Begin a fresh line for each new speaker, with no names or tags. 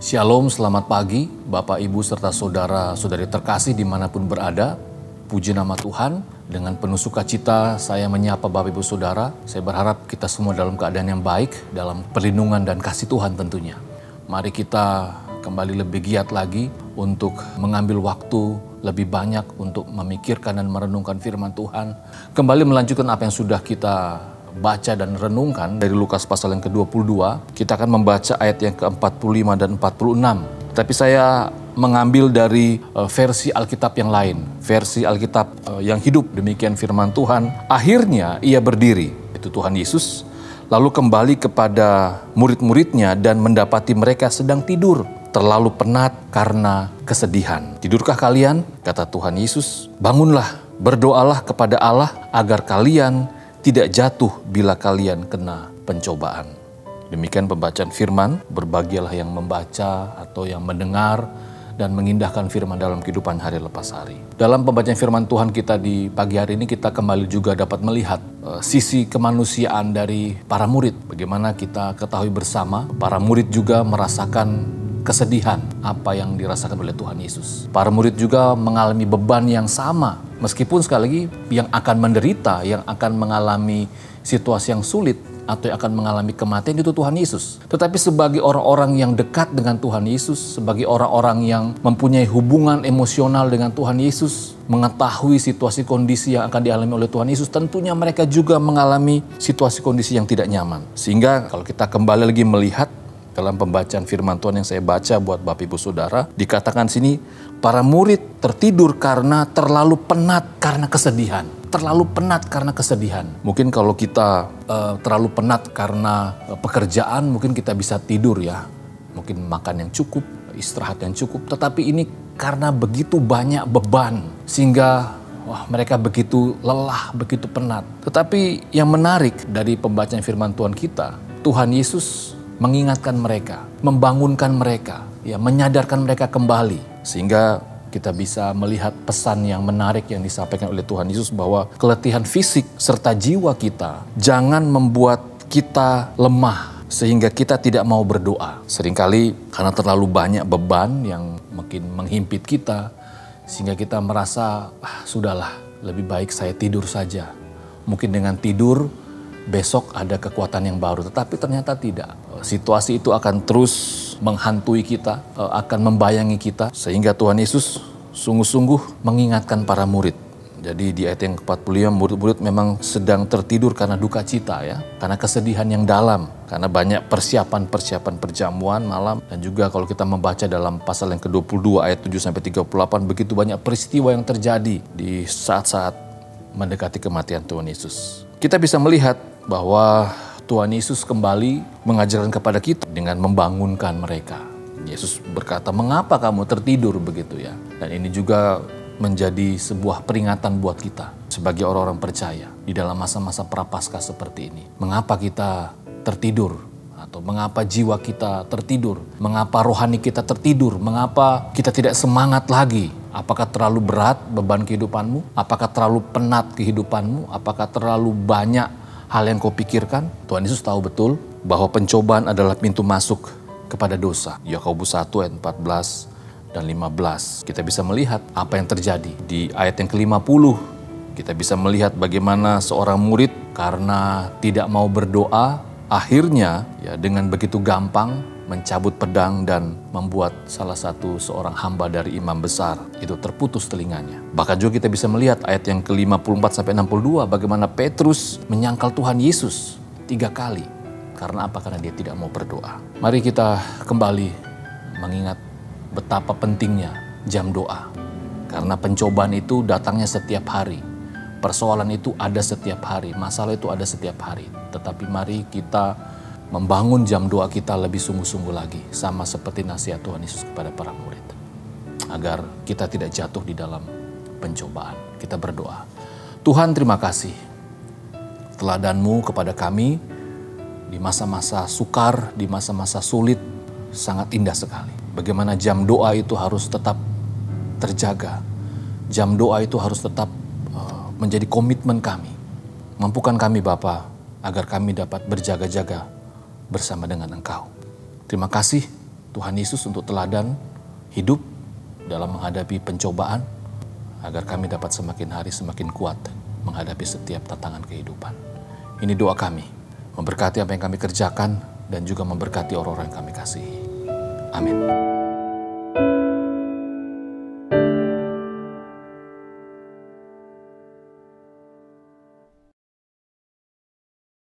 Shalom, selamat pagi Bapak, Ibu, serta saudara-saudari terkasih dimanapun berada. Puji nama Tuhan, dengan penuh sukacita saya menyapa Bapak, Ibu, Saudara. Saya berharap kita semua dalam keadaan yang baik, dalam perlindungan dan kasih Tuhan tentunya. Mari kita kembali lebih giat lagi untuk mengambil waktu lebih banyak untuk memikirkan dan merenungkan firman Tuhan. Kembali melanjutkan apa yang sudah kita baca dan renungkan dari Lukas pasal yang ke-22. Kita akan membaca ayat yang ke-45 dan 46. Tapi saya mengambil dari versi Alkitab yang lain, versi Alkitab yang hidup. Demikian firman Tuhan. Akhirnya ia berdiri, itu Tuhan Yesus, lalu kembali kepada murid-muridnya dan mendapati mereka sedang tidur, terlalu penat karena kesedihan. Tidurkah kalian? Kata Tuhan Yesus. Bangunlah, berdoalah kepada Allah agar kalian tidak jatuh bila kalian kena pencobaan. Demikian pembacaan firman. Berbahagialah yang membaca atau yang mendengar dan mengindahkan firman dalam kehidupan hari lepas hari. Dalam pembacaan firman Tuhan kita di pagi hari ini, kita kembali juga dapat melihat sisi kemanusiaan dari para murid. Bagaimana kita ketahui bersama, para murid juga merasakan kesedihan apa yang dirasakan oleh Tuhan Yesus. Para murid juga mengalami beban yang sama. Meskipun sekali lagi yang akan menderita, yang akan mengalami situasi yang sulit atau yang akan mengalami kematian itu Tuhan Yesus. Tetapi sebagai orang-orang yang dekat dengan Tuhan Yesus, sebagai orang-orang yang mempunyai hubungan emosional dengan Tuhan Yesus, mengetahui situasi kondisi yang akan dialami oleh Tuhan Yesus, tentunya mereka juga mengalami situasi kondisi yang tidak nyaman. Sehingga kalau kita kembali lagi melihat dalam pembacaan firman Tuhan yang saya baca buat Bapak, Ibu, Saudara, dikatakan sini, para murid tertidur karena terlalu penat karena kesedihan. Terlalu penat karena kesedihan. Mungkin kalau kita terlalu penat karena pekerjaan, mungkin kita bisa tidur ya. Mungkin makan yang cukup, istirahat yang cukup. Tetapi ini karena begitu banyak beban, sehingga mereka begitu lelah, begitu penat. Tetapi yang menarik dari pembacaan firman Tuhan kita, Tuhan Yesus mengingatkan mereka, membangunkan mereka, ya, menyadarkan mereka kembali. Sehingga kita bisa melihat pesan yang menarik yang disampaikan oleh Tuhan Yesus bahwa keletihan fisik serta jiwa kita jangan membuat kita lemah sehingga kita tidak mau berdoa. Seringkali karena terlalu banyak beban yang mungkin menghimpit kita sehingga kita merasa, sudahlah, lebih baik saya tidur saja. Mungkin dengan tidur besok ada kekuatan yang baru, tetapi ternyata tidak. Situasi itu akan terus menghantui kita, akan membayangi kita, sehingga Tuhan Yesus sungguh-sungguh mengingatkan para murid. Jadi di ayat yang ke-45, murid-murid memang sedang tertidur karena duka cita ya, karena kesedihan yang dalam, karena banyak persiapan perjamuan malam, dan juga kalau kita membaca dalam pasal yang ke-22 ayat 7-38, begitu banyak peristiwa yang terjadi di saat-saat mendekati kematian Tuhan Yesus. Kita bisa melihat bahwa Tuhan Yesus kembali mengajarkan kepada kita dengan membangunkan mereka. Yesus berkata, mengapa kamu tertidur begitu ya? Dan ini juga menjadi sebuah peringatan buat kita sebagai orang-orang percaya di dalam masa-masa prapaskah seperti ini. Mengapa kita tertidur? Atau mengapa jiwa kita tertidur? Mengapa rohani kita tertidur? Mengapa kita tidak semangat lagi? Apakah terlalu berat beban kehidupanmu? Apakah terlalu penat kehidupanmu? Apakah terlalu banyak hal yang kau pikirkan? Tuhan Yesus tahu betul bahwa pencobaan adalah pintu masuk kepada dosa. Yakobus 1 ayat 14 dan 15. Kita bisa melihat apa yang terjadi. Di ayat yang ke-50, kita bisa melihat bagaimana seorang murid karena tidak mau berdoa, akhirnya ya dengan begitu gampang mencabut pedang dan membuat salah satu seorang hamba dari imam besar itu terputus telinganya. Bahkan juga kita bisa melihat ayat yang ke-54-62 bagaimana Petrus menyangkal Tuhan Yesus 3 kali. Karena apa? Karena dia tidak mau berdoa. Mari kita kembali mengingat betapa pentingnya jam doa. Karena pencobaan itu datangnya setiap hari. Persoalan itu ada setiap hari, masalah itu ada setiap hari. Tetapi mari kita membangun jam doa kita lebih sungguh-sungguh lagi. Sama seperti nasihat Tuhan Yesus kepada para murid. Agar kita tidak jatuh di dalam pencobaan. Kita berdoa. Tuhan, terima kasih. Teladan-Mu kepada kami di masa-masa sukar, di masa-masa sulit, sangat indah sekali. Bagaimana jam doa itu harus tetap terjaga. Jam doa itu harus tetap menjadi komitmen kami. Mampukan kami Bapa agar kami dapat berjaga-jaga bersama dengan Engkau. Terima kasih Tuhan Yesus untuk teladan hidup dalam menghadapi pencobaan, agar kami dapat semakin hari semakin kuat menghadapi setiap tantangan kehidupan. Ini doa kami, memberkati apa yang kami kerjakan dan juga memberkati orang-orang yang kami kasihi. Amin.